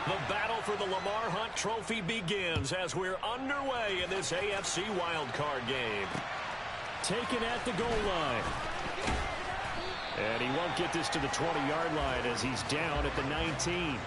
The battle for the Lamar Hunt Trophy begins as we're underway in this AFC wildcard game. Taken at the goal line. And he won't get this to the 20-yard line as he's down at the 19.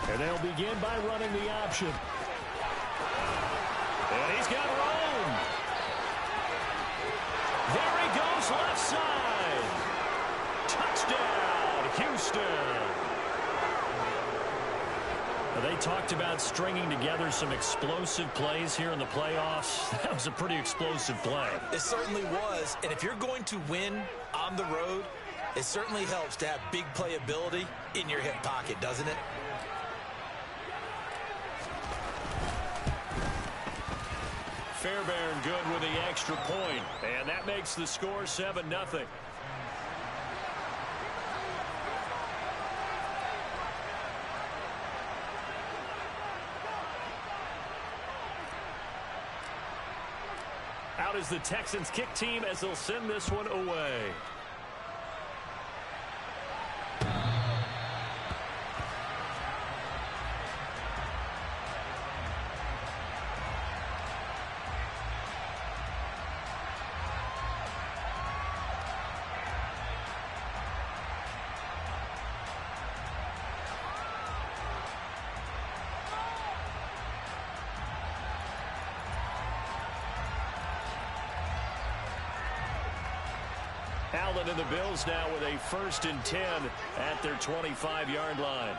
And they'll begin by running the option. And he's got room. There he goes, left side. Touchdown, Houston. They talked about stringing together some explosive plays here in the playoffs. That was a pretty explosive play. It certainly was. And if you're going to win on the road, it certainly helps to have big playability in your hip pocket, doesn't it? Fairbairn good with the extra point, and that makes the score 7-0. Out is the Texans kick team as they'll send this one away. Allen and the Bills now with a 1st and 10 at their 25-yard line.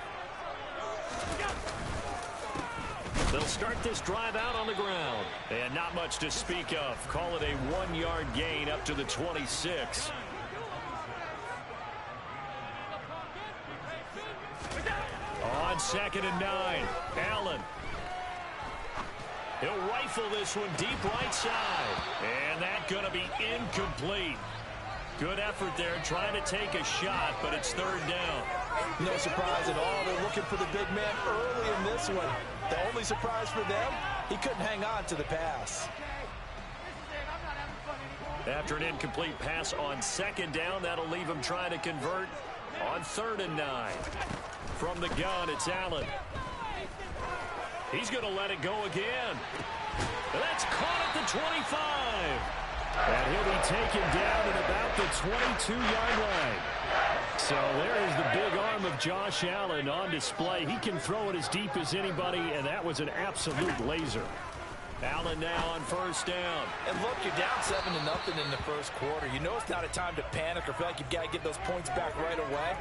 They'll start this drive out on the ground. And not much to speak of. Call it a 1-yard gain up to the 26. On 2nd and 9, Allen. He'll rifle this one deep right side. And that's going to be incomplete. Good effort there, trying to take a shot, but it's 3rd down. No surprise at all. They're looking for the big man early in this one. The only surprise for them, he couldn't hang on to the pass. After an incomplete pass on 2nd down, that'll leave him trying to convert on 3rd and 9. From the gun, it's Allen. He's going to let it go again. That's caught at the 25. And he'll be taken down at about the 22-yard line. So there is the big arm of Josh Allen on display. He can throw it as deep as anybody, and that was an absolute laser. Allen now on 1st down. And look, you're down 7-0 in the 1st quarter. You know it's not a time to panic or feel like you've got to get those points back right away.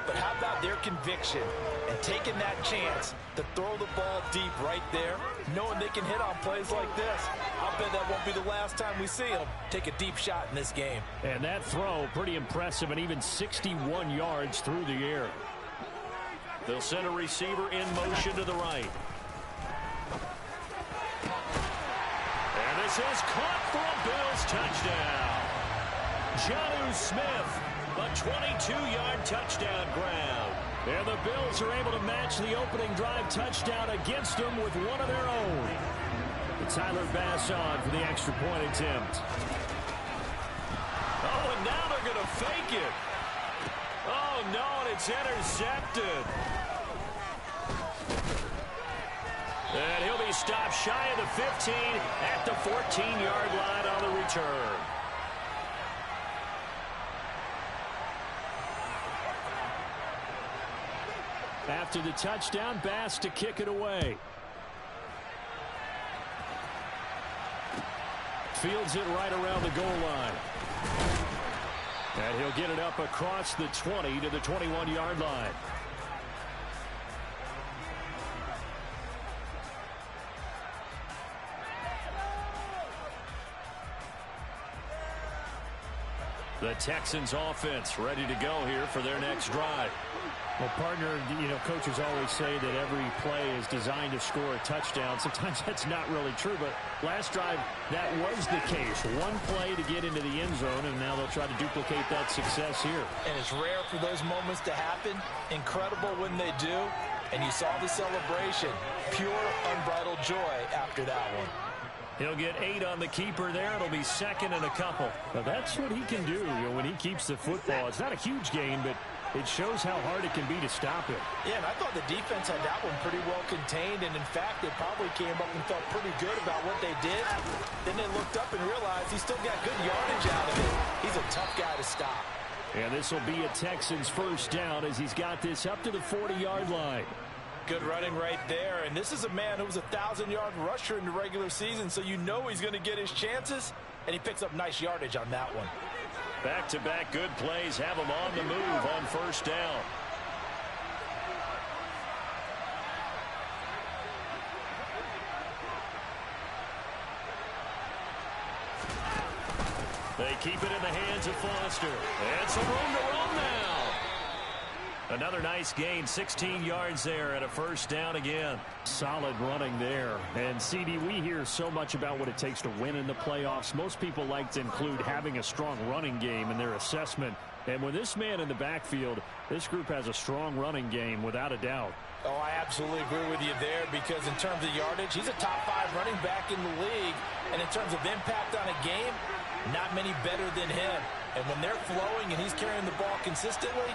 But how about their conviction and taking that chance to throw the ball deep right there, knowing they can hit on plays like this? I'll bet that won't be the last time we see them take a deep shot in this game. And that throw, pretty impressive, and even 61 yards through the air. They'll send a receiver in motion to the right. And this is caught for a Bills touchdown. Jonnu Smith, a 22-yard touchdown grab. And the Bills are able to match the opening drive touchdown against them with one of their own. Tyler Bass on for the extra point attempt. Oh, and now they're going to fake it. Oh, no, and it's intercepted. And he'll be stopped shy of the 15 at the 14-yard line on the return. After the touchdown, Bass to kick it away. Fields it right around the goal line. And he'll get it up across the 20 to the 21-yard line. The Texans offense ready to go here for their next drive. Well, partner, coaches always say that every play is designed to score a touchdown. Sometimes that's not really true, but last drive, that was the case. One play to get into the end zone, and now they'll try to duplicate that success here. And it's rare for those moments to happen. Incredible when they do. And you saw the celebration. Pure, unbridled joy after that one. He'll get 8 on the keeper there. It'll be second and a couple. Now that's what he can do when he keeps the football. It's not a huge gain, but it shows how hard it can be to stop him. Yeah, and I thought the defense had that one pretty well contained, and in fact, they probably came up and felt pretty good about what they did. Then they looked up and realized he still got good yardage out of it. He's a tough guy to stop. And this will be a Texans first down as he's got this up to the 40-yard line. Good running right there, and this is a man who was a 1,000-yard rusher in the regular season, so you know he's going to get his chances, and he picks up nice yardage on that one. Back-to-back good plays have him on the move on first down. They keep it in the hands of Foster. And some room to run now. Another nice gain, 16 yards there and a first down again. Solid running there. And, CD, we hear so much about what it takes to win in the playoffs. Most people like to include having a strong running game in their assessment. And with this man in the backfield, this group has a strong running game without a doubt. Oh, I absolutely agree with you there because in terms of yardage, he's a top 5 running back in the league. And in terms of impact on a game, not many better than him. And when they're flowing and he's carrying the ball consistently,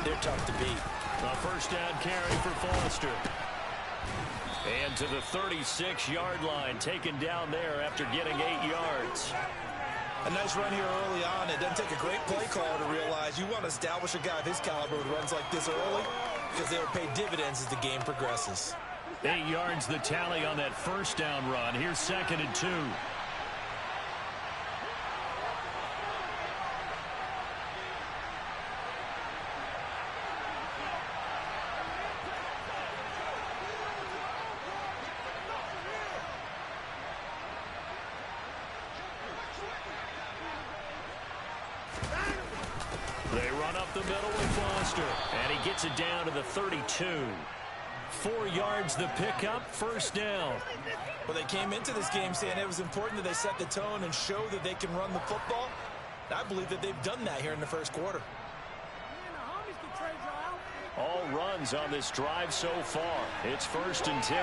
they're tough to beat. A first down carry for Foster. And to the 36-yard line, taken down there after getting 8 yards. A nice run here early on. It doesn't take a great play caller to realize you want to establish a guy of his caliber with runs like this early because they'll pay dividends as the game progresses. 8 yards the tally on that first down run. Here's second and 2. They run up the middle with Foster, and he gets it down to the 32. 4 yards the pickup, first down. Well, they came into this game saying it was important that they set the tone and show that they can run the football. I believe that they've done that here in the first quarter. All runs on this drive so far. It's first and 10.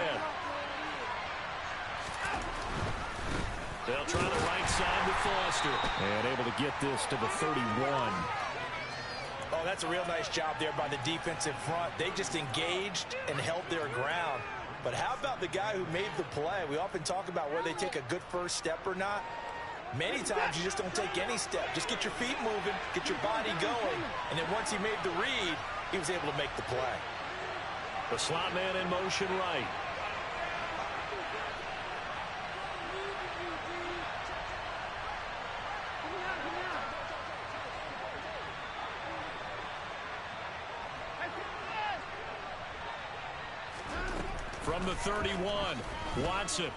They'll try the right side with Foster. And able to get this to the 31. Oh, that's a real nice job there by the defensive front. They just engaged and held their ground. But how about the guy who made the play? We often talk about whether they take a good first step or not. Many times you just don't take any step. Just get your feet moving, get your body going, and then once he made the read, he was able to make the play. The slot man in motion right. From the 31, Watson.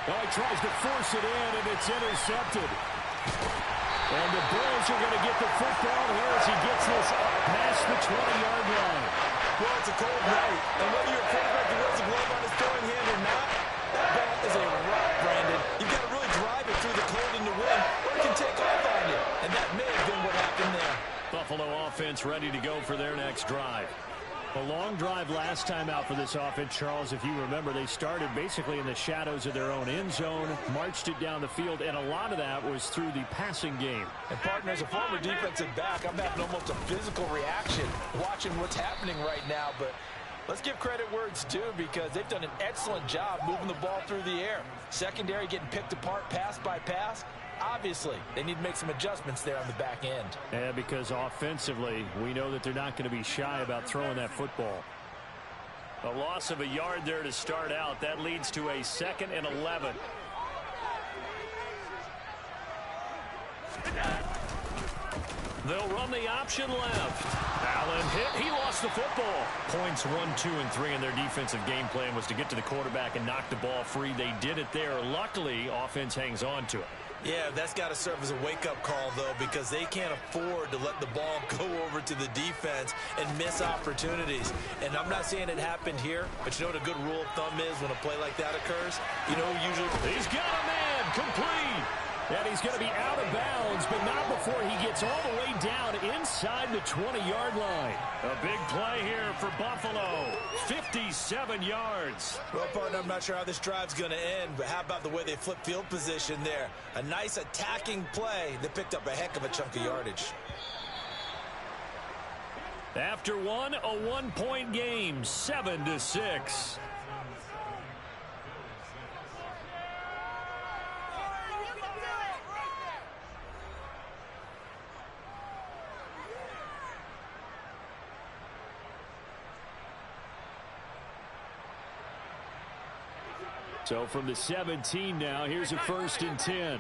Oh, he tries to force it in, and it's intercepted. And the Bills are going to get the football here as he gets this up past the 20-yard line. Well, it's a cold night, and whether you're a quarterback who wears a glove on his throwing hand or not, that ball is a rock, Brandon. You've got to really drive it through the cold in the wind, or it can take off on you. And that may have been what happened there. Buffalo offense ready to go for their next drive. A long drive last time out for this offense, Charles. If you remember, they started basically in the shadows of their own end zone, marched it down the field, and a lot of that was through the passing game. And, partner, as a former defensive back, I'm having almost a physical reaction watching what's happening right now. But let's give credit where it's due because they've done an excellent job moving the ball through the air. Secondary getting picked apart pass by pass. Obviously, they need to make some adjustments there on the back end. Yeah, because offensively, we know that they're not going to be shy about throwing that football. A loss of a yard there to start out. That leads to a second and 11. They'll run the option left. Allen hit. He lost the football. Points 1, 2, and 3 in their defensive game plan was to get to the quarterback and knock the ball free. They did it there. Luckily, offense hangs on to it. Yeah, that's got to serve as a wake-up call, though, because they can't afford to let the ball go over to the defense and miss opportunities. And I'm not saying it happened here, but you know what a good rule of thumb is when a play like that occurs? You know, usually... He's got a man, complete. And he's going to be out of bounds, but not before he gets all the way down inside the 20-yard line. A big play here for Buffalo. 57 yards. Well, partner, I'm not sure how this drive's going to end, but how about the way they flip field position there? A nice attacking play that picked up a heck of a chunk of yardage. After one, a one-point game, 7-6. So from the 17 now, here's a 1st and 10.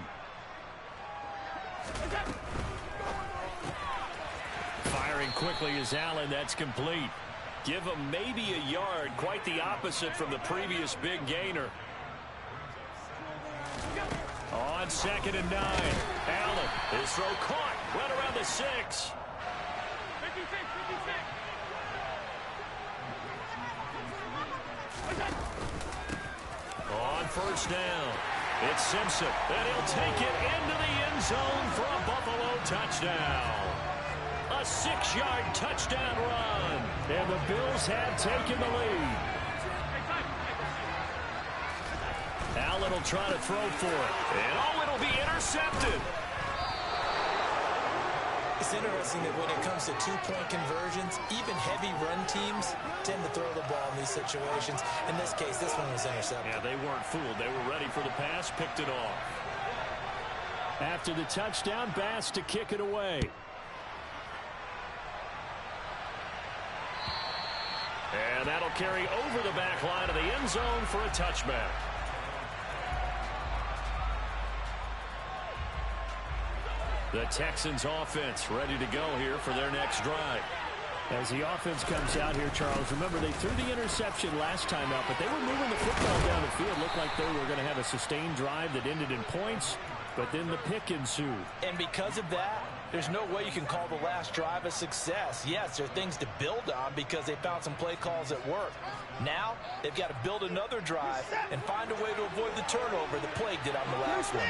Firing quickly is Allen. That's complete. Give him maybe a yard. Quite the opposite from the previous big gainer. On 2nd and 9. Allen, his throw caught. Right around the 6. On 1st down, it's Simpson, and he'll take it into the end zone for a Buffalo touchdown. A 6-yard touchdown run, and the Bills have taken the lead. Allen will try to throw for it, and it'll be intercepted. It's interesting that when it comes to two-point conversions, even heavy run teams tend to throw the ball in these situations. In this case, this one was intercepted. Yeah, they weren't fooled. They were ready for the pass, picked it off. After the touchdown, Bass to kick it away. And that'll carry over the back line of the end zone for a touchback. The Texans offense ready to go here for their next drive. As the offense comes out here, Charles, remember they threw the interception last time out, but they were moving the football down the field. Looked like they were going to have a sustained drive that ended in points, but then the pick ensued. And because of that, there's no way you can call the last drive a success. Yes, there are things to build on because they found some play calls that work. Now, they've got to build another drive and find a way to avoid the turnover that plagued it on the last one.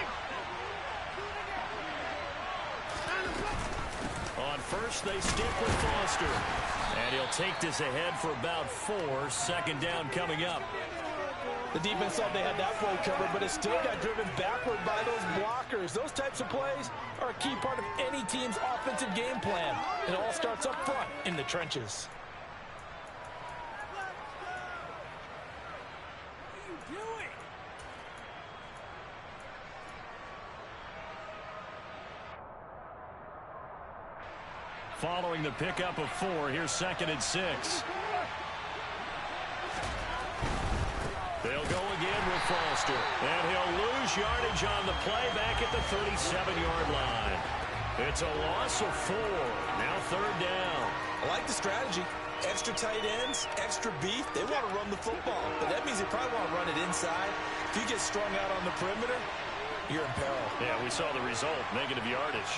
On first, they stick with Foster. And he'll take this ahead for about 4. 2nd down coming up. The defense thought they had that play covered, but it still got driven backward by those blockers. Those types of plays are a key part of any team's offensive game plan. It all starts up front in the trenches. Following the pickup of 4, here's 2nd and 6. They'll go again with Foster, and he'll lose yardage on the play back at the 37-yard line. It's a loss of 4. Now 3rd down. I like the strategy. Extra tight ends, extra beef. They want to run the football, but that means they probably want to run it inside. If you get strung out on the perimeter, you're in peril. Yeah, we saw the result, negative yardage.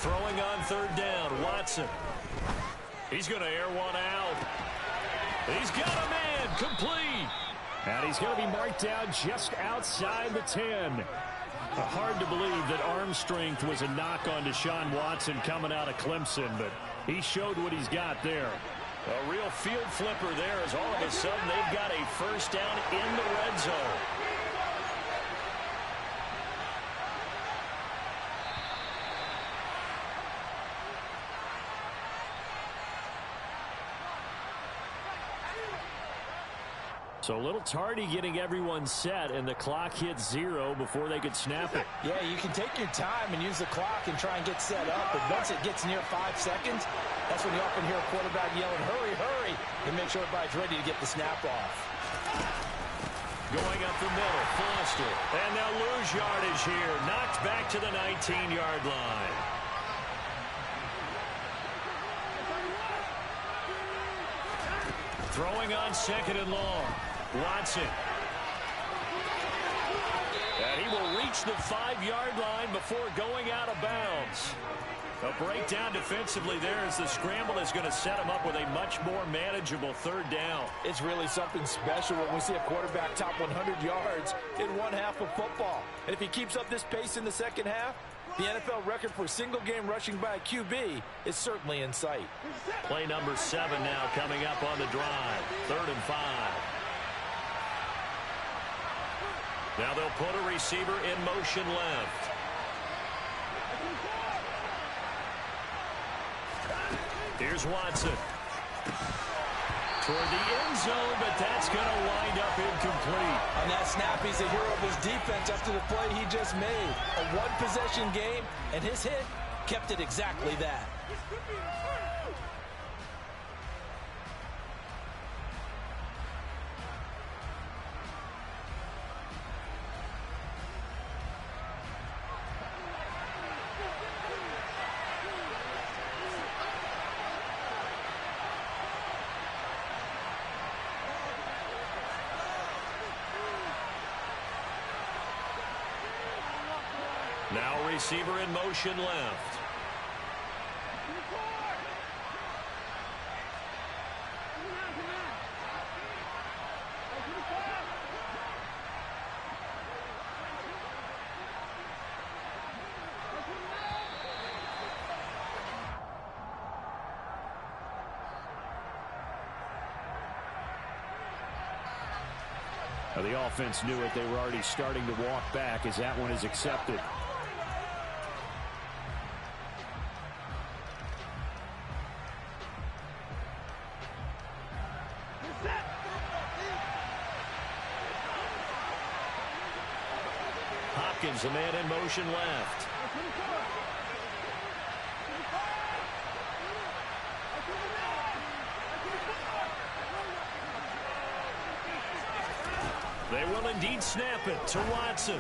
Throwing on 3rd down, Watson. He's going to air one out. He's got a man, complete. And he's going to be marked down just outside the 10. Hard to believe that arm strength was a knock on Deshaun Watson coming out of Clemson, but he showed what he's got there. A real field flipper there as all of a sudden they've got a 1st down in the red zone. So a little tardy getting everyone set, and the clock hits 0 before they could snap it. Yeah, you can take your time and use the clock and try and get set up, but once it gets near 5 seconds, that's when you often hear a quarterback yelling, hurry, hurry, and make sure everybody's ready to get the snap off. Going up the middle, Foster, and they'll lose yardage here. Knocked back to the 19-yard line. Throwing on 2nd and long. Watson. And he will reach the 5-yard line before going out of bounds. A breakdown defensively there as the scramble is going to set him up with a much more manageable third down. It's really something special when we see a quarterback top 100 yards in one half of football. And if he keeps up this pace in the second half, the NFL record for single-game rushing by a QB is certainly in sight. Play number 7 now coming up on the drive. 3rd and 5. Now they'll put a receiver in motion left. Here's Watson. Toward the end zone, but that's going to wind up incomplete. On that snap, he's a hero of his defense after the play he just made. A one-possession game, and his hit kept it exactly that. Now receiver in motion left. Now the offense knew it. They were already starting to walk back as that one is accepted. Hopkins, the man in motion left. They will indeed snap it to Watson.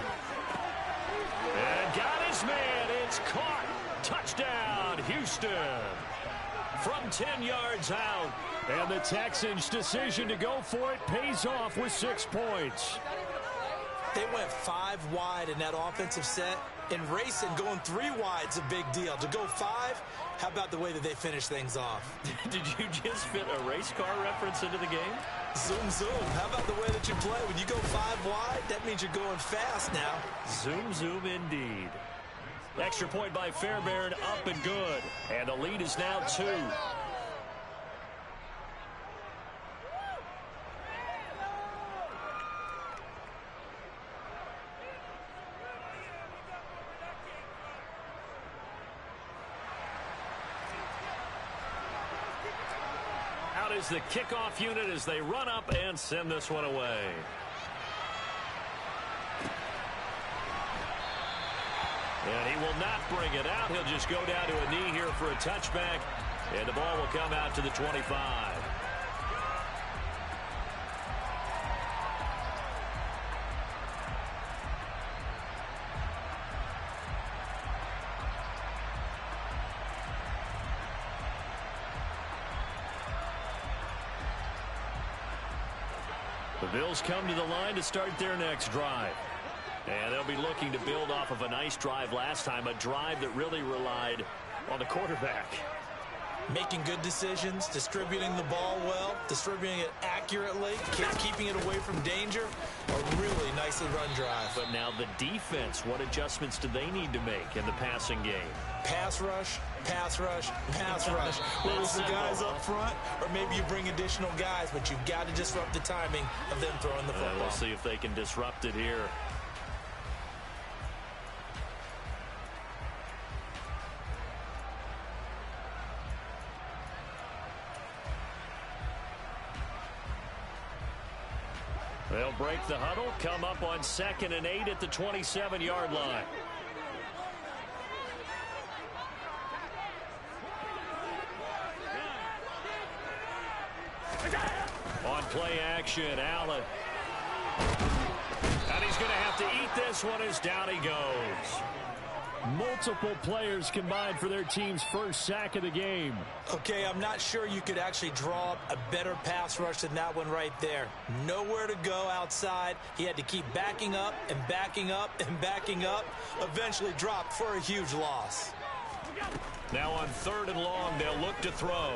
And got his man. It's caught. Touchdown, Houston. From 10 yards out. And the Texans' decision to go for it pays off with 6 points. They went 5 wide in that offensive set. And racing, going 3 wide's a big deal. To go 5, how about the way that they finish things off? Did you just fit a race car reference into the game? Zoom, zoom. How about the way that you play? When you go 5 wide, that means you're going fast now. Zoom, zoom indeed. Extra point by Fairbairn, up and good. And the lead is now 2. Out is the kickoff unit as they run up and send this one away. And he will not bring it out. He'll just go down to a knee here for a touchback. And the ball will come out to the 25. The Bills come to the line to start their next drive. And they'll be looking to build off of a nice drive last time, a drive that really relied on the quarterback. Making good decisions, distributing the ball well, distributing it accurately, keeping it away from danger. A really nicely run drive. But now the defense, what adjustments do they need to make in the passing game? Pass rush, pass rush, pass rush. Whether it's the guys up front or maybe you bring additional guys, but you've got to disrupt the timing of them throwing the football. We'll see if they can disrupt it here. They'll break the huddle, come up on 2nd and 8 at the 27-yard line. On play action, Allen. And he's going to have to eat this one as down he goes. Multiple players combined for their team's first sack of the game. Okay, I'm not sure you could actually draw up a better pass rush than that one right there. Nowhere to go outside. He had to keep backing up and backing up and backing up. Eventually dropped for a huge loss. Now on 3rd and long, they'll look to throw.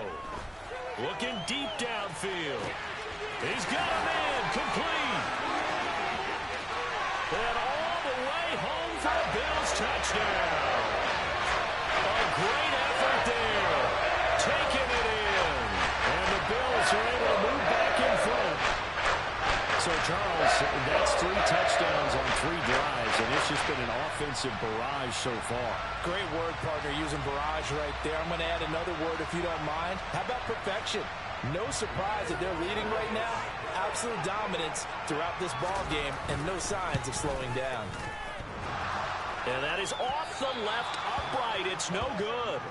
Looking deep downfield. He's got a man complete. And all the way home for a Bills touchdown. A great effort there. Taking it in. And the Bills are able to move back in front. So, Charles, that's 3 touchdowns on 3 drives, and it's just been an offensive barrage so far. Great word, partner, using barrage right there. I'm going to add another word if you don't mind. How about perfection? No surprise that they're leading right now. Absolute dominance throughout this ball game and no signs of slowing down. And that is off the left upright. It's no good.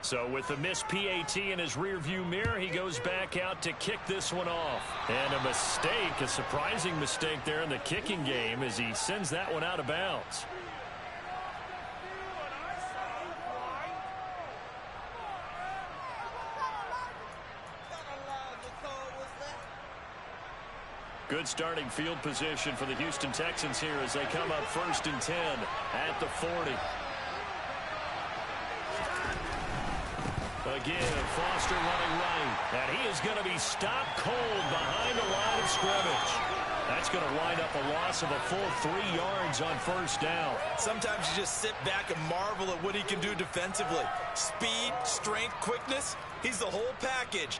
So with the missed PAT in his rearview mirror, he goes back out to kick this one off. And a mistake, a surprising mistake there in the kicking game as he sends that one out of bounds. Good starting field position for the Houston Texans here as they come up 1st and 10 at the 40. Again, Foster running right. And he is going to be stopped cold behind the line of scrimmage. That's going to wind up a loss of a full 3 yards on 1st down. Sometimes you just sit back and marvel at what he can do defensively. Speed, strength, quickness. He's the whole package.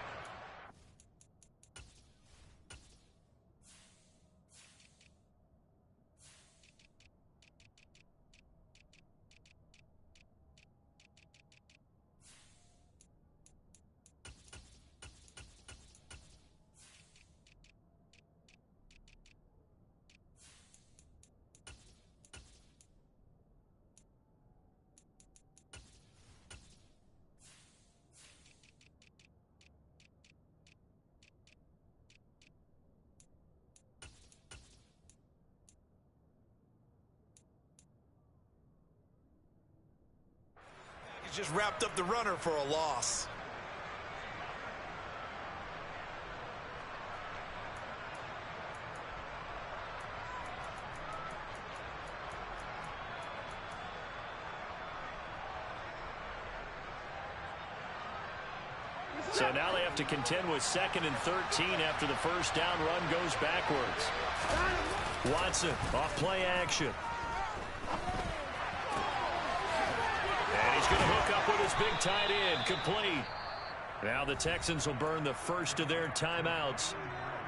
Just wrapped up the runner for a loss. So now they have to contend with 2nd and 13 after the 1st down run goes backwards. Watson off play action. Going to hook up with his big tight end, complete. Now the Texans will burn the first of their timeouts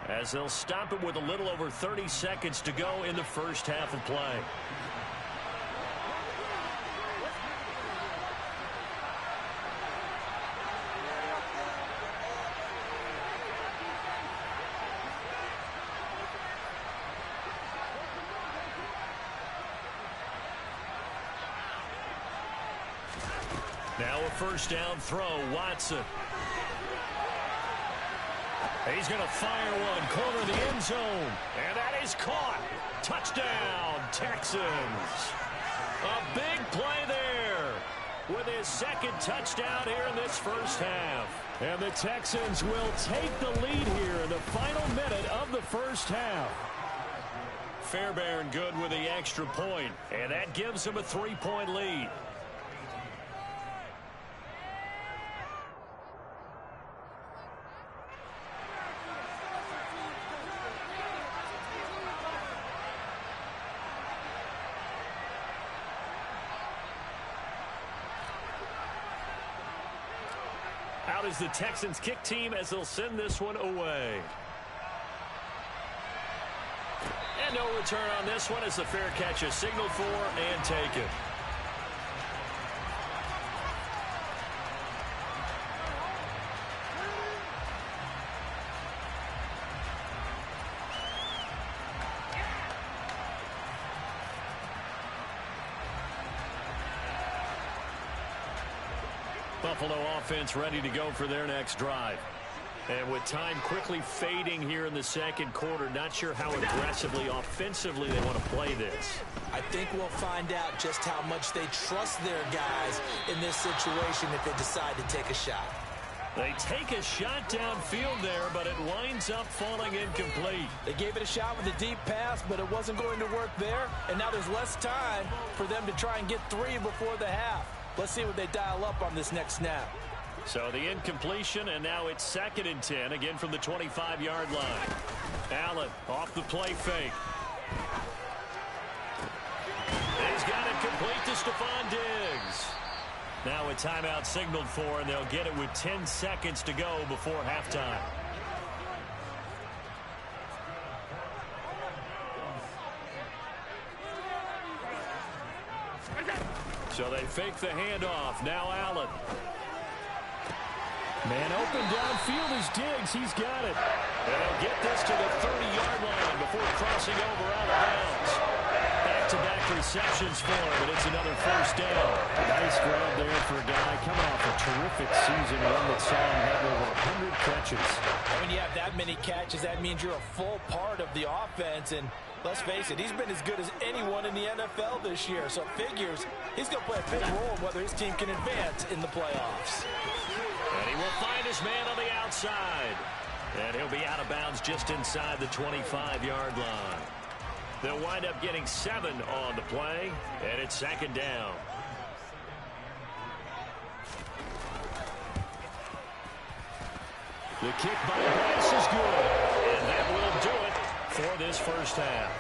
as they'll stop it with a little over 30 seconds to go in the 1st half of play. Now a 1st down throw, Watson. He's going to fire one, corner the end zone. And that is caught. Touchdown, Texans. A big play there with his 2nd touchdown here in this 1st half. And the Texans will take the lead here in the final minute of the 1st half. Fairbairn good with the extra point, and that gives him a 3-point lead. Out is the Texans kick team as they'll send this one away. And no return on this one as the fair catch is signaled for and taken. Buffalo offense ready to go for their next drive. And with time quickly fading here in the second quarter, not sure how aggressively, offensively they want to play this. I think we'll find out just how much they trust their guys in this situation if they decide to take a shot. They take a shot downfield there, but it winds up falling incomplete. They gave it a shot with a deep pass, but it wasn't going to work there. And now there's less time for them to try and get 3 before the half. Let's see what they dial up on this next snap. So the incompletion, and now it's 2nd and 10, again from the 25-yard line. Allen off the play fake. He's got it complete to Stephon Diggs. Now a timeout signaled for, and they'll get it with 10 seconds to go before halftime. So they fake the handoff. Now Allen. Man open downfield is Diggs. He's got it. And they'll get this to the 30-yard line before crossing over out of bounds. Back-to-back receptions for him, but it's another first down. Nice grab there for a guy coming off a terrific season, one that saw him have over 100 catches. When you have that many catches, that means you're a full part of the offense. And let's face it, he's been as good as anyone in the NFL this year. So it figures he's going to play a big role in whether his team can advance in the playoffs. And he will find his man on the outside. And he'll be out of bounds just inside the 25-yard line. They'll wind up getting 7 on the play, and it's 2nd down. The kick by Bryce is good, and that will do it for this first half.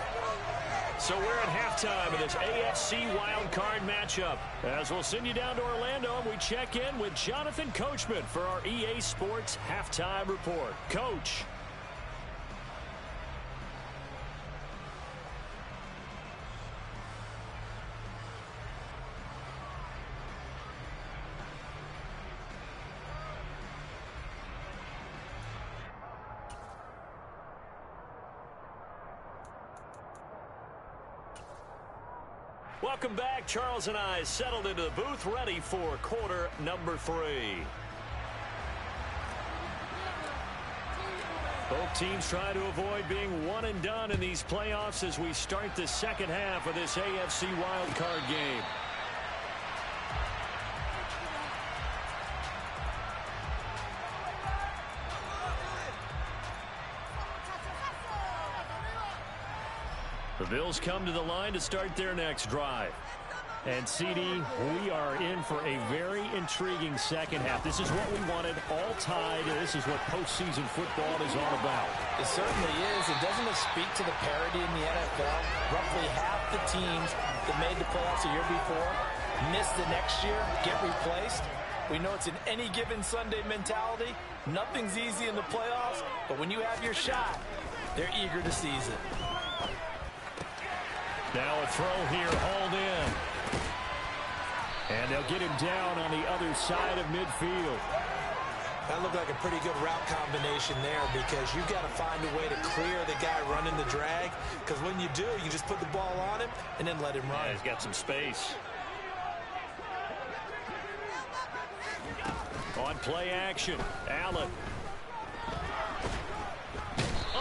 So we're at halftime of this AFC wildcard matchup. As we'll send you down to Orlando, and we check in with Jonathan Coachman for our EA Sports Halftime Report. Coach. Welcome back. Charles and I settled into the booth, ready for quarter number 3. Both teams try to avoid being one and done in these playoffs as we start the second half of this AFC wildcard game. The Bills come to the line to start their next drive. And, CD, we are in for a very intriguing second half. This is what we wanted, all tied. This is what postseason football is all about. It certainly is. And doesn't it speak to the parity in the NFL? Roughly half the teams that made the playoffs a year before miss the next year, get replaced. We know it's an any given Sunday mentality. Nothing's easy in the playoffs, but when you have your shot, they're eager to seize it. Now a throw here, hauled in. And they'll get him down on the other side of midfield. That looked like a pretty good route combination there because you've got to find a way to clear the guy running the drag. Because when you do, you just put the ball on him and then let him run. Yeah, he's got some space. On play action, Allen.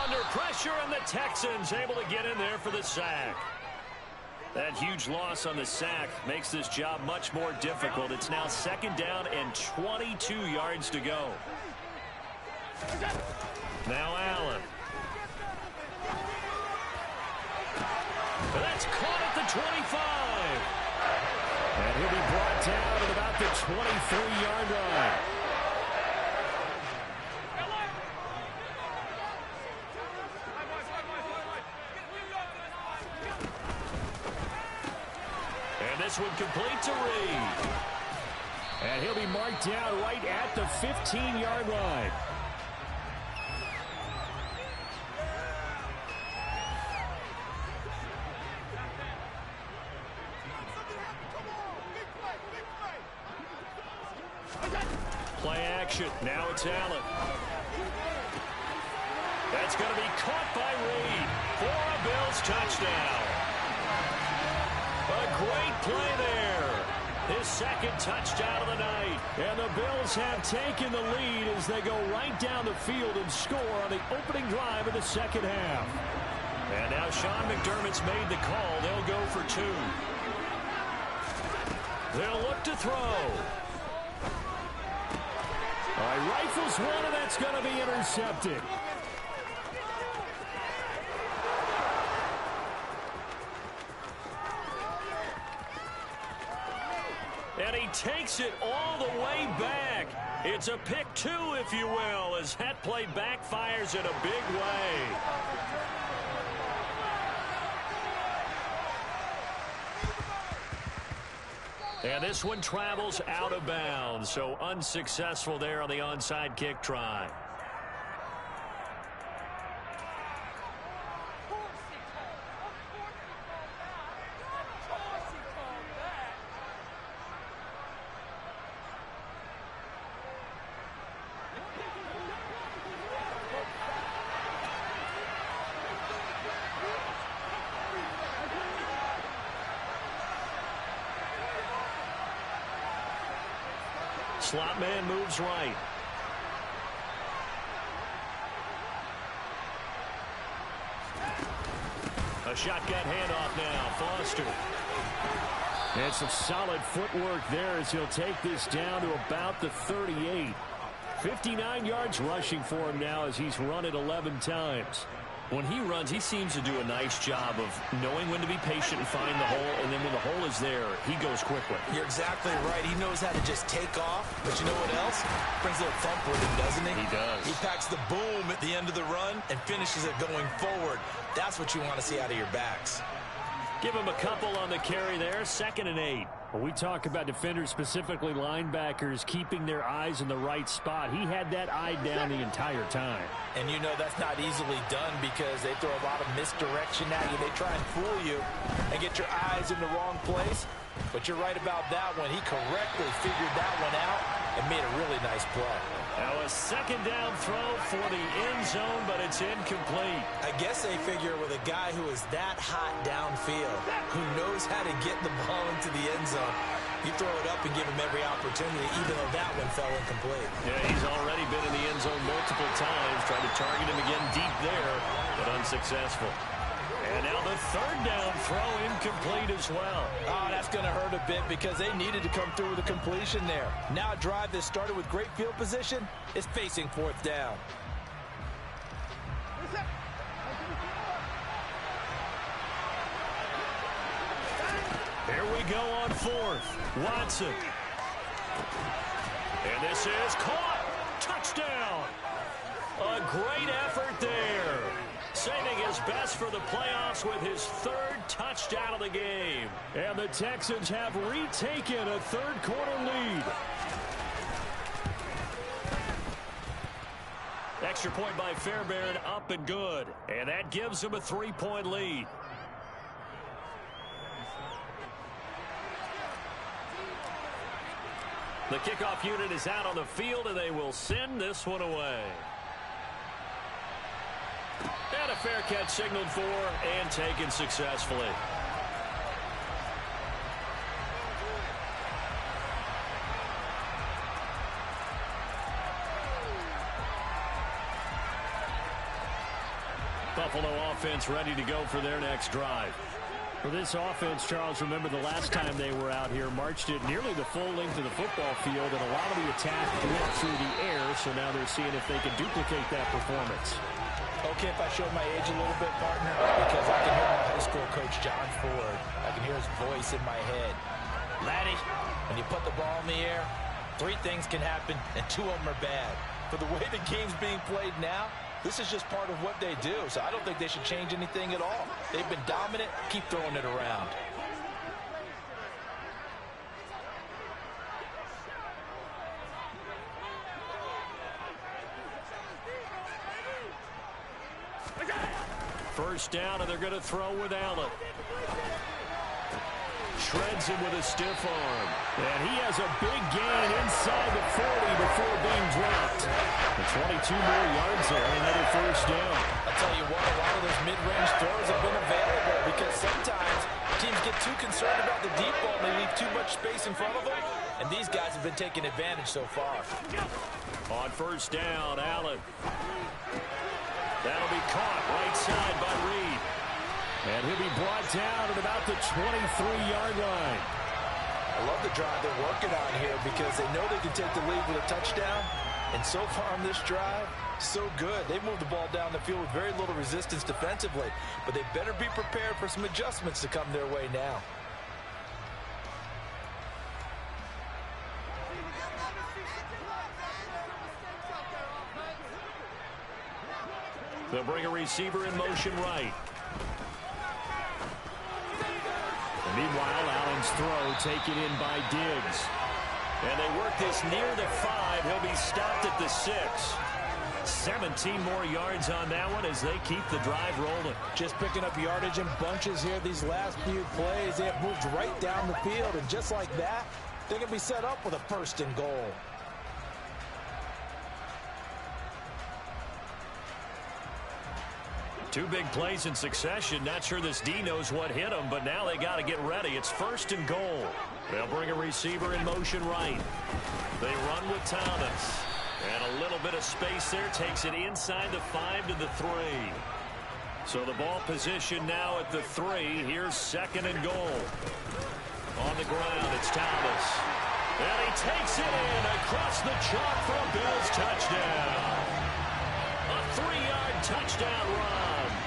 Under pressure, and the Texans able to get in there for the sack. That huge loss on the sack makes this job much more difficult. It's now 2nd down and 22 yards to go. Now Allen. That's caught at the 25. And he'll be brought down at about the 23-yard line. This one complete to Reed. And he'll be marked down right at the 15-yard line. Play action. Now it's Allen. That's going to be caught by Reed for a Bills touchdown. A great play there. His second touchdown of the night. And the Bills have taken the lead as they go right down the field and score on the opening drive of the second half. And now Sean McDermott's made the call. They'll go for two. They'll look to throw. All right, rifles one, and that's going to be intercepted. And he takes it all the way back. It's a pick two, if you will, as that play backfires in a big way. And this one travels out of bounds, so unsuccessful there on the onside kick try. Slot man moves right. A shotgun handoff now. Foster. And some solid footwork there as he'll take this down to about the 38. 59 yards rushing for him now as he's run it 11 times. When he runs, he seems to do a nice job of knowing when to be patient and find the hole, and then when the hole is there, he goes quickly. You're exactly right. He knows how to just take off, but you know what else? Brings a little thump with him, doesn't he? He does. He packs the boom at the end of the run and finishes it going forward. That's what you want to see out of your backs. Give him a couple on the carry there. 2nd and 8. When we talk about defenders, specifically linebackers, keeping their eyes in the right spot, he had that eye down the entire time. And you know that's not easily done because they throw a lot of misdirection at you. They try and fool you and get your eyes in the wrong place. But you're right about that one. He correctly figured that one out and made a really nice play. Now a 2nd down throw for the end zone, but it's incomplete. I guess they figure with a guy who is that hot downfield, who knows how to get the ball into the end zone, you throw it up and give him every opportunity, even though that one fell incomplete. Yeah, he's already been in the end zone multiple times, trying to target him again deep there, but unsuccessful. And now the 3rd down throw incomplete as well. Oh, that's going to hurt a bit because they needed to come through with a completion there. Now a drive that started with great field position is facing 4th down. Here we go on 4th. Watson. And this is caught. Touchdown. A great effort there. Saving his best for the playoffs with his 3rd touchdown of the game. And the Texans have retaken a 3rd quarter lead. Extra point by Fairbairn, up and good. And that gives them a 3-point lead. The kickoff unit is out on the field, and they will send this one away. And a fair catch signaled for and taken successfully. Buffalo offense ready to go for their next drive. For this offense, Charles, remember the last time they were out here, marched it nearly the full length of the football field, and a lot of the attack went through the air, so now they're seeing if they can duplicate that performance. Okay, if I showed my age a little bit, partner, because I can hear my high school coach, John Ford. I can hear his voice in my head. Laddie, when you put the ball in the air, 3 things can happen, and 2 of them are bad. For the way the game's being played now, this is just part of what they do, so I don't think they should change anything at all. They've been dominant. Keep throwing it around. First down, and they're going to throw with Allen. shreds him with a stiff arm. And he has a big gain inside the 40 before being dropped. The 22 more yards there, another first down. I'll tell you what, a lot of those mid-range throws have been available because sometimes teams get too concerned about the deep ball and they leave too much space in front of them. And these guys have been taking advantage so far. On first down, Allen. That'll be caught right side by Reed. And he'll be brought down at about the 23-yard line. I love the drive they're working on here because they know they can take the lead with a touchdown. And so far on this drive, so good. They've moved the ball down the field with very little resistance defensively. But they better be prepared for some adjustments to come their way now. They'll bring a receiver in motion right. And meanwhile, Allen's throw taken in by Diggs. And they work this near the 5. He'll be stopped at the 6. 17 more yards on that one as they keep the drive rolling. Just picking up yardage in bunches here these last few plays. They have moved right down the field, and just like that, they can be set up with a first and goal. Two big plays in succession. Not sure this D knows what hit him, but now they got to get ready. It's first and goal. They'll bring a receiver in motion right. They run with Thomas. And a little bit of space there takes it inside the 5 to the 3. So the ball position now at the 3. Here's second and goal. On the ground, it's Thomas. And he takes it in across the chalk for a Bills touchdown. A 3-yard touchdown run.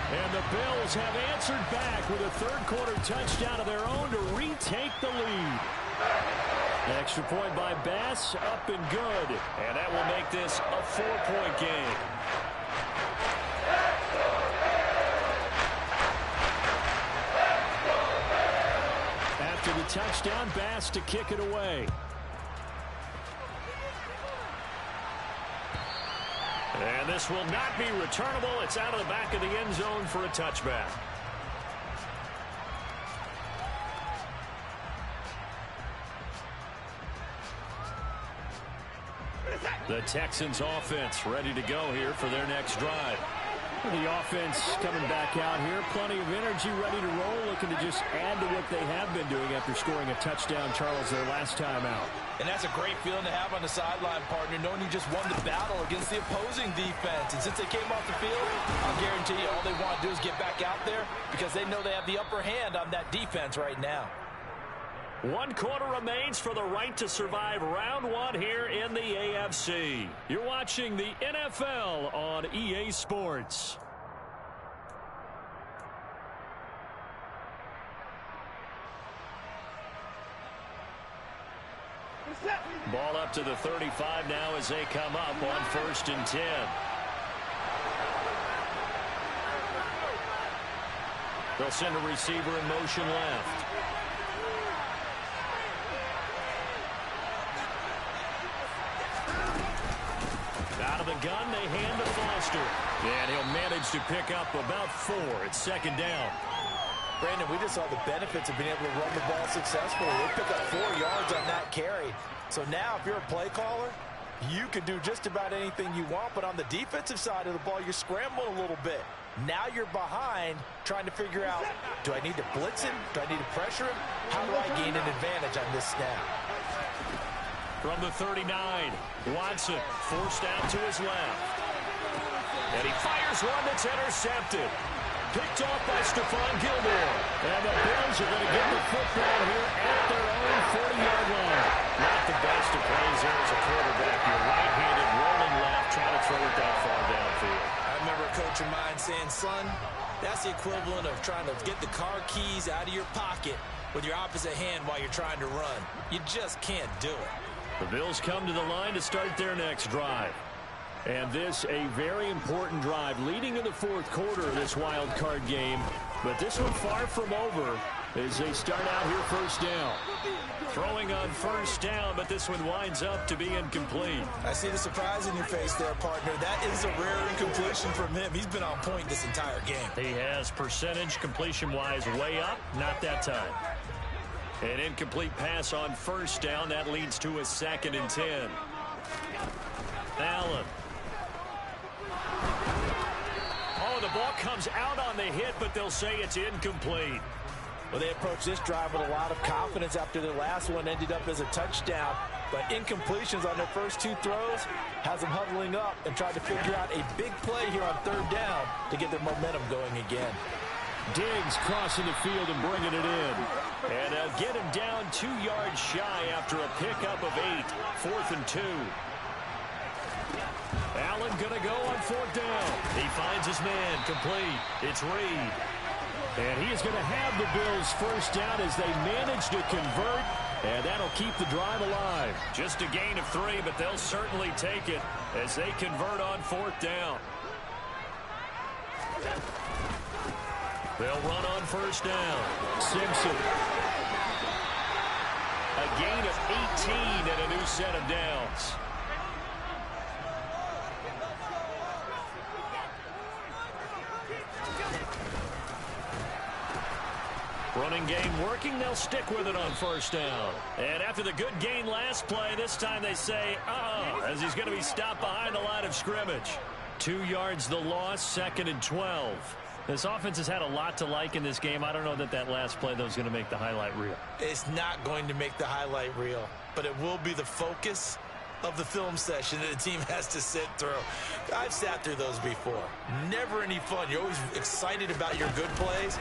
And the Bills have answered back with a third-quarter touchdown of their own to retake the lead. Extra point by Bass, up and good. And that will make this a 4-point game. After the touchdown, Bass to kick it away. And this will not be returnable. It's out of the back of the end zone for a touchback. The Texans offense ready to go here for their next drive. The offense coming back out here. Plenty of energy, ready to roll, looking to just add to what they have been doing after scoring a touchdown, Charles, their last time out. And that's a great feeling to have on the sideline, partner, knowing you just won the battle against the opposing defense. And since they came off the field, I'll guarantee you all they want to do is get back out there because they know they have the upper hand on that defense right now. 1 quarter remains for the right to survive round 1 here in the AFC. You're watching the NFL on EA Sports. Ball up to the 35 now as they come up on 1st and 10. They'll send a receiver in motion left. Out of the gun, they hand to Foster. And he'll manage to pick up about 4. It's second down. Brandon, we just saw the benefits of being able to run the ball successfully. They picked up 4 yards on that carry. So now if you're a play caller, you can do just about anything you want. But on the defensive side of the ball, you're scrambling a little bit. Now you're behind trying to figure out, do I need to blitz him? Do I need to pressure him? How do I gain an advantage on this snap? From the 39, Watson forced out to his left. And he fires one that's intercepted. Picked off by Stephon Gilmore. And the Bills are going to get the football here at their own 40-yard line. Not the best of plays there as a quarterback. You're right-handed, rolling left, trying to throw it that far downfield. I remember a coach of mine saying, son, that's the equivalent of trying to get the car keys out of your pocket with your opposite hand while you're trying to run. You just can't do it. The Bills come to the line to start their next drive. And this a very important drive leading in the 4th quarter of this wild card game. But this one far from over as they start out here first down. Throwing on first down, but this one winds up to be incomplete. I see the surprise in your face there, partner. That is a rare incompletion from him. He's been on point this entire game. He has percentage completion-wise way up, not that time. An incomplete pass on first down. That leads to a 2nd and 10. Allen. Oh, the ball comes out on the hit, but they'll say it's incomplete. Well, they approached this drive with a lot of confidence after their last one ended up as a touchdown. But incompletions on their first 2 throws has them huddling up and trying to figure out a big play here on 3rd down to get their momentum going again. Diggs crossing the field and bringing it in. And get him down 2 yards shy after a pickup of 8. 4th and 2. Allen going to go on 4th down. He finds his man complete. It's Reed. And he is going to have the Bills first down as they manage to convert. And that'll keep the drive alive. Just a gain of 3, but they'll certainly take it as they convert on 4th down. They'll run on first down. Simpson. A gain of 18 and a new set of downs. Running game working. They'll stick with it on first down. And after the good gain last play, this time they say, as he's going to be stopped behind the line of scrimmage. 2 yards the loss, 2nd and 12. This offense has had a lot to like in this game. I don't know that last play, though, is going to make the highlight reel. It's not going to make the highlight reel, but it will be the focus of the film session that the team has to sit through. I've sat through those before. Never any fun. You're always excited about your good plays.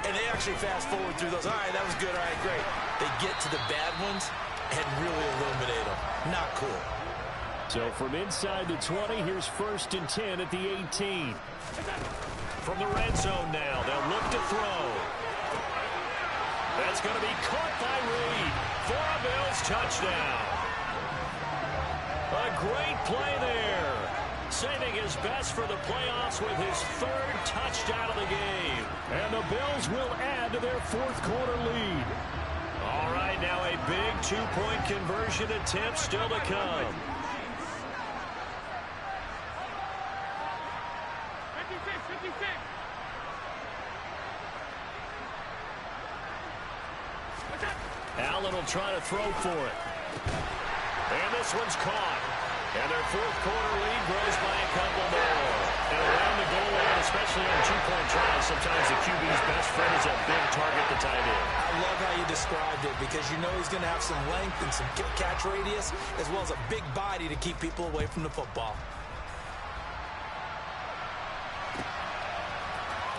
And they actually fast forward through those. All right, that was good. All right, great. They get to the bad ones and really illuminate them. Not cool. So from inside the 20, here's 1st and 10 at the 18. From the red zone now, they'll look to throw. That's going to be caught by Reed for a Bills touchdown. A great play there. Saving his best for the playoffs with his 3rd touchdown of the game. And the Bills will add to their 4th quarter lead. All right, now a big 2-point conversion attempt still to come. 56. Allen will try to throw for it. And this one's caught. And their 4th quarter lead grows by a couple more. And around the goal line, especially on 2-point tries, sometimes the QB's best friend is a big target, the tight end. I love how you described it because you know he's going to have some length and some catch radius as well as a big body to keep people away from the football.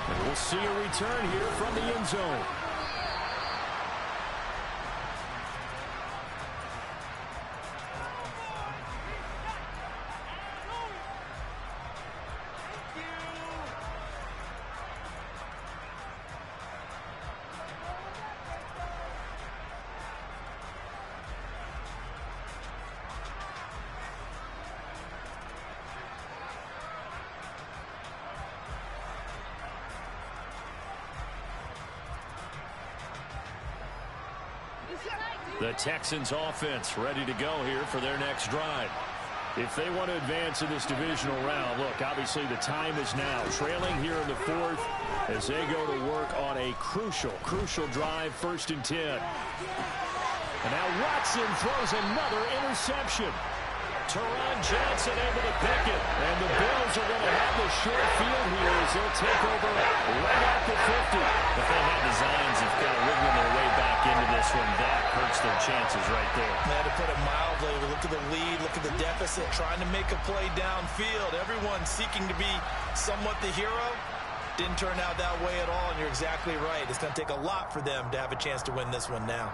And we'll see a return here from the end zone. The Texans offense ready to go here for their next drive. If they want to advance in this divisional round, look, obviously the time is now. Trailing here in the 4th as they go to work on a crucial drive, 1st and 10. And now Watson throws another interception. Teron Johnson able to pick it. And the Bills are going to have the short field here as they'll take over right at the 50. If they had designs of kind of wiggling their way back into this one, that hurts their chances right there. Man, to put it mildly, look at the lead, look at the deficit, trying to make a play downfield. Everyone seeking to be somewhat the hero. Didn't turn out that way at all, and you're exactly right. It's going to take a lot for them to have a chance to win this one now.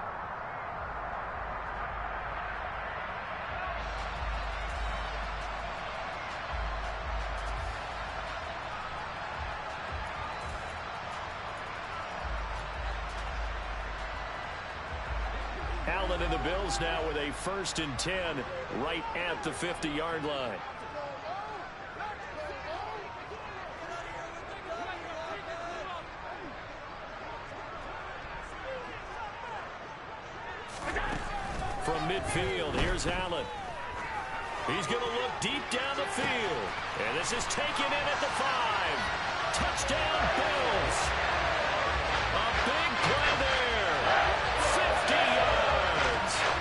Allen and the Bills now with a 1st and 10 right at the 50-yard line. From midfield, here's Allen. He's going to look deep down the field. And this is taken in at the 5. Touchdown, Bills. A big play there.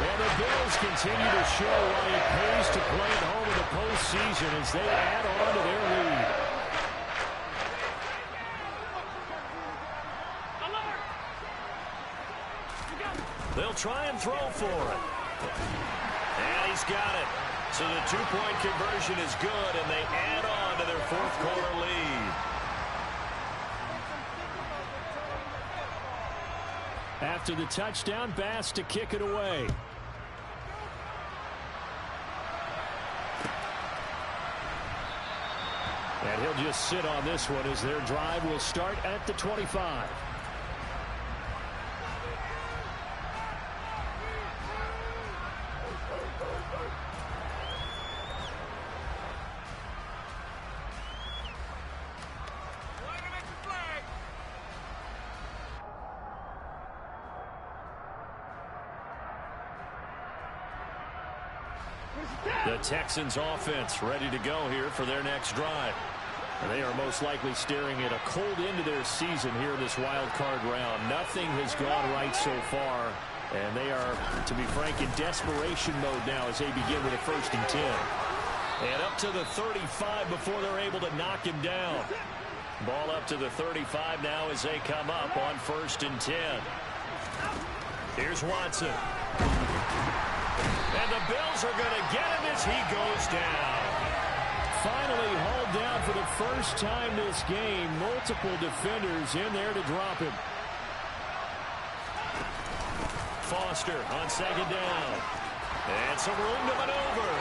And the Bills continue to show why it pays to play at home in the postseason as they add on to their lead. They'll try and throw for it. And he's got it. So the two-point conversion is good, and they add on to their fourth-quarter lead. After the touchdown, Bass to kick it away. And he'll just sit on this one as their drive will start at the 25. The Texans offense ready to go here for their next drive. And they are most likely staring at a cold end to their season here in this wild card round. Nothing has gone right so far. And they are, to be frank, in desperation mode now as they begin with a 1st and 10. And up to the 35 before they're able to knock him down. Ball up to the 35 now as they come up on 1st and 10. Here's Watson. And the Bills are going to get him as he goes down. Finally hauled down for the first time this game. Multiple defenders in there to drop him. Foster on 2nd down. And some room to maneuver.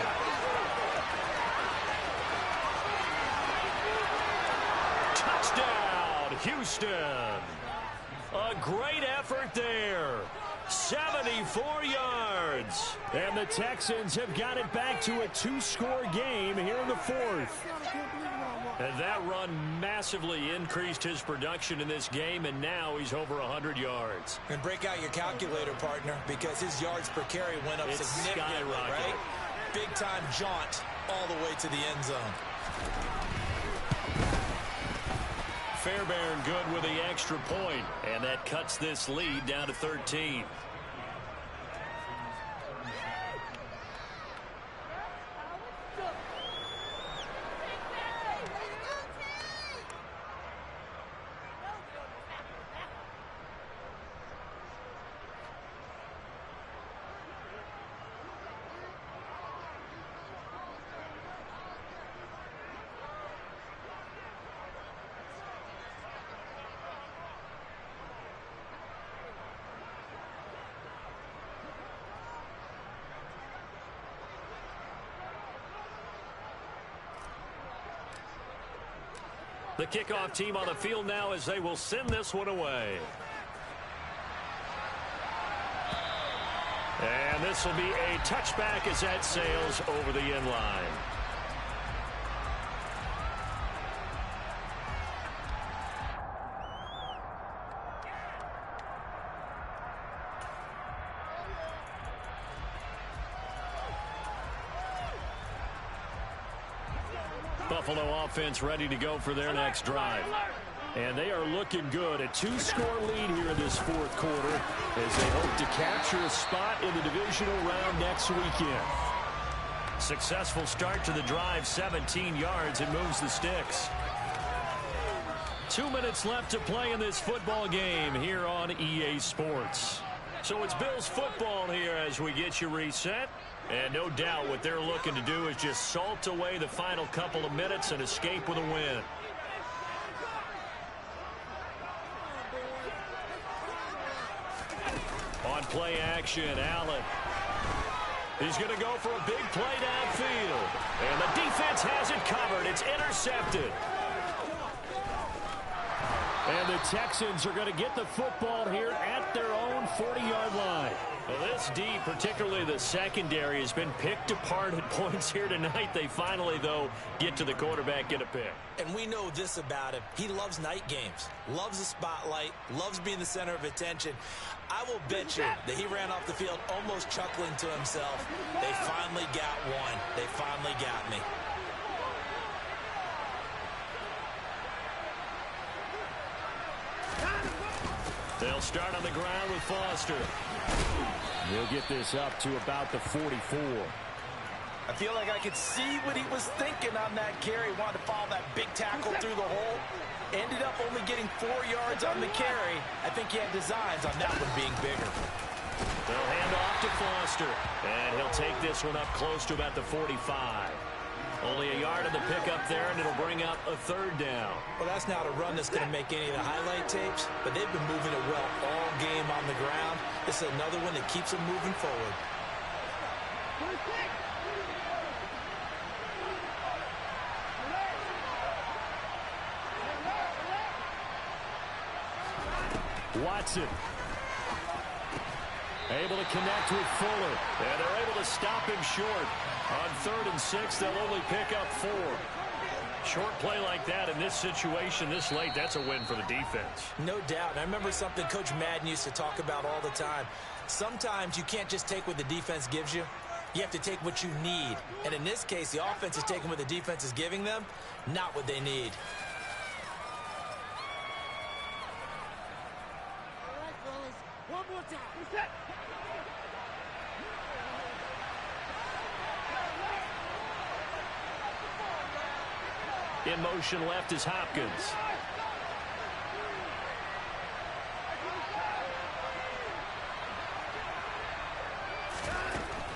Touchdown, Houston. A great effort there. 74 yards. And the Texans have got it back to a 2-score game here in the 4th. And that run massively increased his production in this game, and now he's over 100 yards. And break out your calculator, partner, because his yards per carry went up significantly, right? Big-time jaunt all the way to the end zone. Fairbairn good with the extra point, and that cuts this lead down to 13. The kickoff team on the field now as they will send this one away. And this will be a touchback as that sails over the end line. Buffalo offense ready to go for their next drive. And they are looking good. A 2-score lead here in this 4th quarter as they hope to capture a spot in the divisional round next weekend. Successful start to the drive, 17 yards, and moves the sticks. 2 minutes left to play in this football game here on EA Sports. So it's Bills football here as we get you reset. And no doubt what they're looking to do is just salt away the final couple of minutes and escape with a win. On play action, Allen. He's going to go for a big play downfield. And the defense has it covered. It's intercepted. And the Texans are going to get the football here at their own 40-yard line. Well, this D, particularly the secondary, has been picked apart at points here tonight. They finally, though, get to the quarterback, get a pick. And we know this about him. He loves night games, loves the spotlight, loves being the center of attention. I will bet you that he ran off the field almost chuckling to himself. They finally got one. They finally got me. They'll start on the ground with Foster. He'll get this up to about the 44. I feel like I could see what he was thinking on that carry. Wanted to follow that big tackle through the hole. Ended up only getting 4 yards on the carry. I think he had designs on that one being bigger. They'll hand off to Foster. And he'll take this one up close to about the 45. Only a yard on the pickup there, and it'll bring up a 3rd down. Well, that's not a run that's going to make any of the highlight tapes, but they've been moving it well all game on the ground. This is another one that keeps them moving forward. Watson. Able to connect with Fuller. And they're able to stop him short. On 3rd and 6, they'll only pick up 4. Short play like that in this situation this late, that's a win for the defense. No doubt. And I remember something Coach Madden used to talk about all the time. Sometimes you can't just take what the defense gives you. You have to take what you need. And in this case, the offense is taking what the defense is giving them, not what they need. All right, fellas. One more time. In motion left is Hopkins.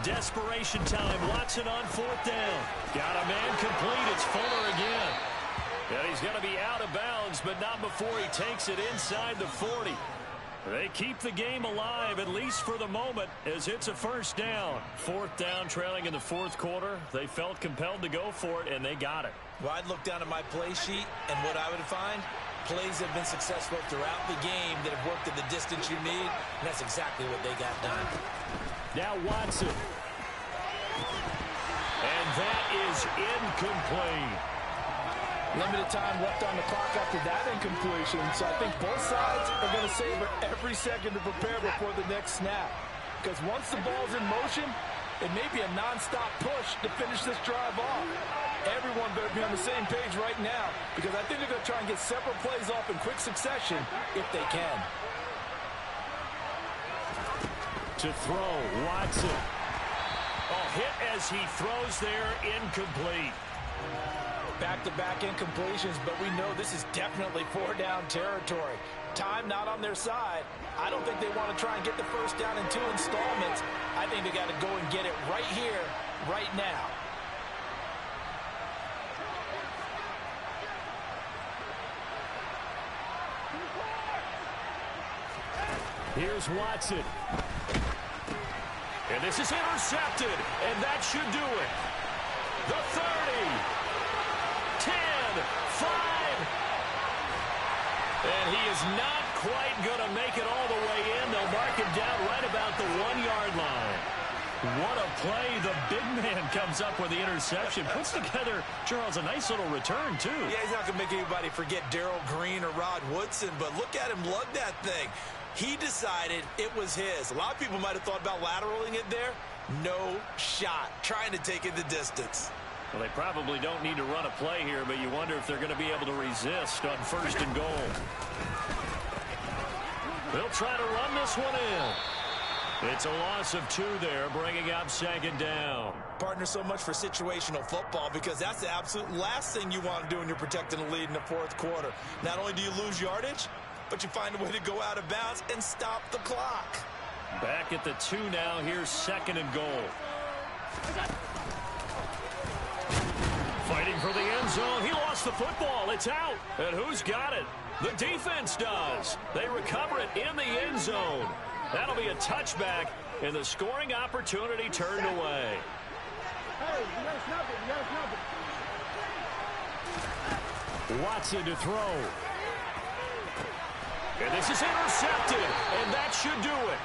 Desperation time. Watson on 4th down. Got a man complete. It's Fuller again. And he's going to be out of bounds, but not before he takes it inside the 40. They keep the game alive, at least for the moment, as it's a 1st down. 4th down, trailing in the 4th quarter. They felt compelled to go for it, and they got it. Well, I'd look down at my play sheet, and what I would find, plays have been successful throughout the game that have worked at the distance you need, and that's exactly what they got done. Now Watson. And that is incomplete. Limited time left on the clock after that incompletion, so I think both sides are going to savor every second to prepare before the next snap. Because once the ball's in motion, it may be a nonstop push to finish this drive off. Everyone better be on the same page right now, because I think they're going to try and get several plays off in quick succession if they can. To throw, Watson. Oh, hit as he throws there, incomplete. Back-to-back incompletions, but we know this is definitely 4-down territory. Time not on their side. I don't think they want to try and get the 1st down in 2 installments. I think they got to go and get it right here, right now. Here's Watson. And this is intercepted, and that should do it. The 30. 10, 5. And he is not quite going to make it all the way in. They'll mark him down right about the 1-yard line. What a play. The big man comes up with the interception. Puts together, Charles, a nice little return, too. Yeah, he's not going to make anybody forget Darrell Green or Rod Woodson, but look at him lug that thing. He decided it was his. A lot of people might have thought about lateraling it there. No shot. Trying to take it the distance. Well, they probably don't need to run a play here, but you wonder if they're going to be able to resist on 1st and goal. They'll try to run this one in. It's a loss of 2 there, bringing up 2nd down. Partner, so much for situational football, because that's the absolute last thing you want to do when you're protecting a lead in the 4th quarter. Not only do you lose yardage, but you find a way to go out of bounds and stop the clock. Back at the 2 now. Here's 2nd and goal. Fighting for the end zone. He lost the football. It's out. And who's got it? The defense does. They recover it in the end zone. That'll be a touchback, and the scoring opportunity turned away. Hey, you gotta snap it. You gotta snap it. Watson to throw. And this is intercepted, and that should do it.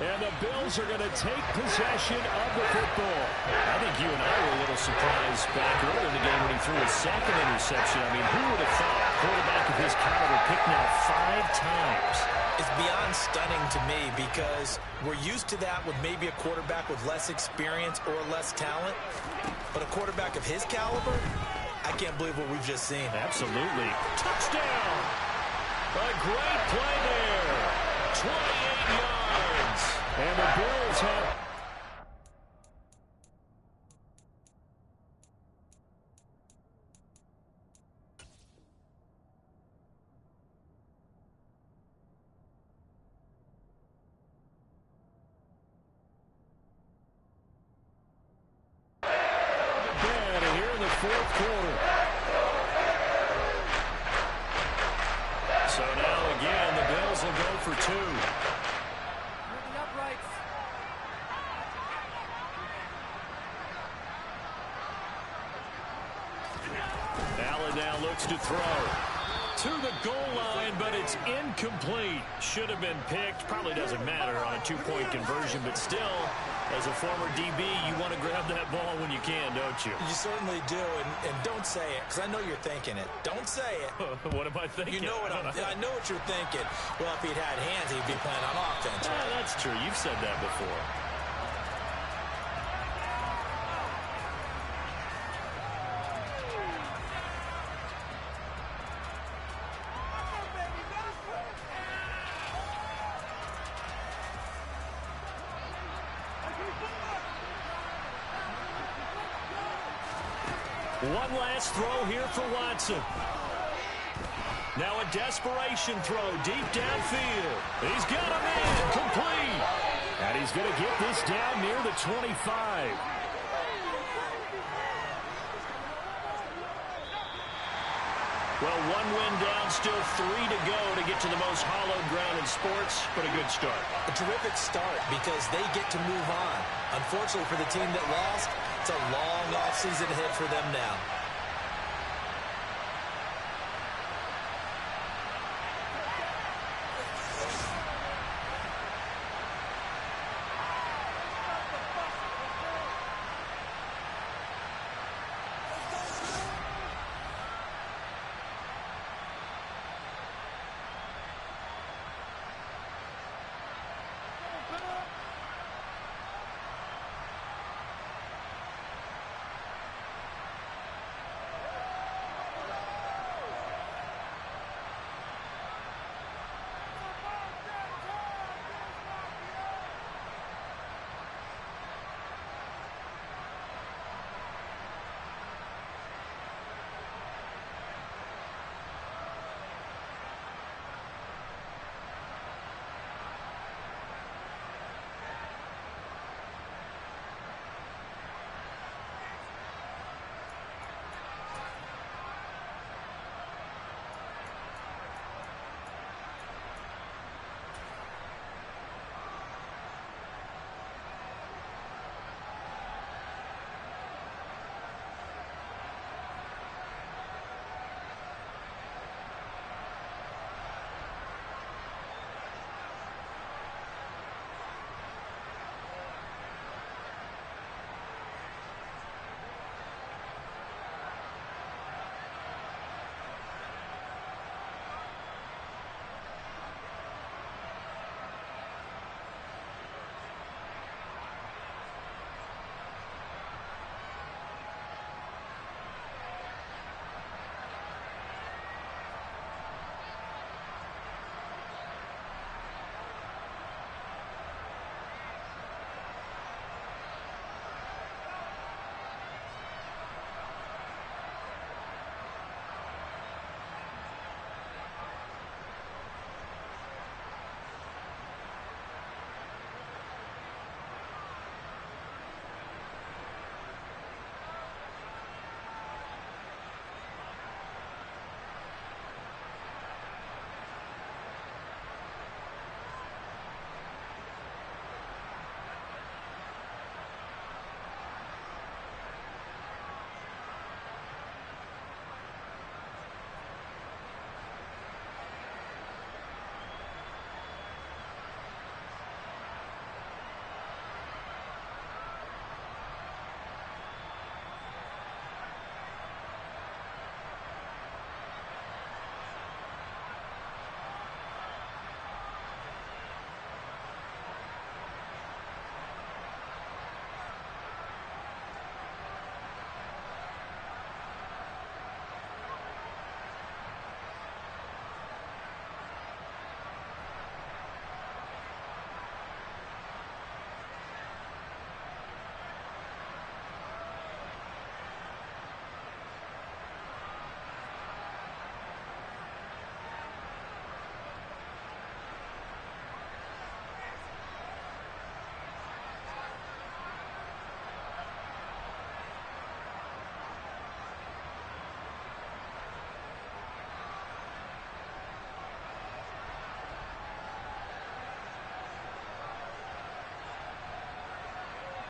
And the Bills are going to take possession of the football. I think you and I were a little surprised back earlier in the game when he threw his 2nd interception. I mean, who would have thought? Quarterback of his caliber picked now 5 times. It's beyond stunning to me, because we're used to that with maybe a quarterback with less experience or less talent. But a quarterback of his caliber, I can't believe what we've just seen. Absolutely. Touchdown! A great play there. 28 yards. And the Bills have... here in the fourth quarter. So now again, the Bills will go for two. Allen now looks to throw to the goal line, but it's incomplete. Should have been picked. Probably doesn't matter on a two-point conversion, but still, as a former DB, you want to grab that ball when you can, don't you? You certainly do, and don't say it, because I know you're thinking it. Don't say it. What am I thinking? You know what I know what you're thinking. Well, if he'd had hands, he'd be playing on offense. Right? That's true. You've said that before. One last throw here for Watson. Now a desperation throw deep downfield. He's got him in, complete. And he's going to get this down near the 25. Well, one win down, still 3 to go to get to the most hallowed ground in sports, but a good start. A terrific start because they get to move on. Unfortunately for the team that lost, it's a long offseason ahead for them now.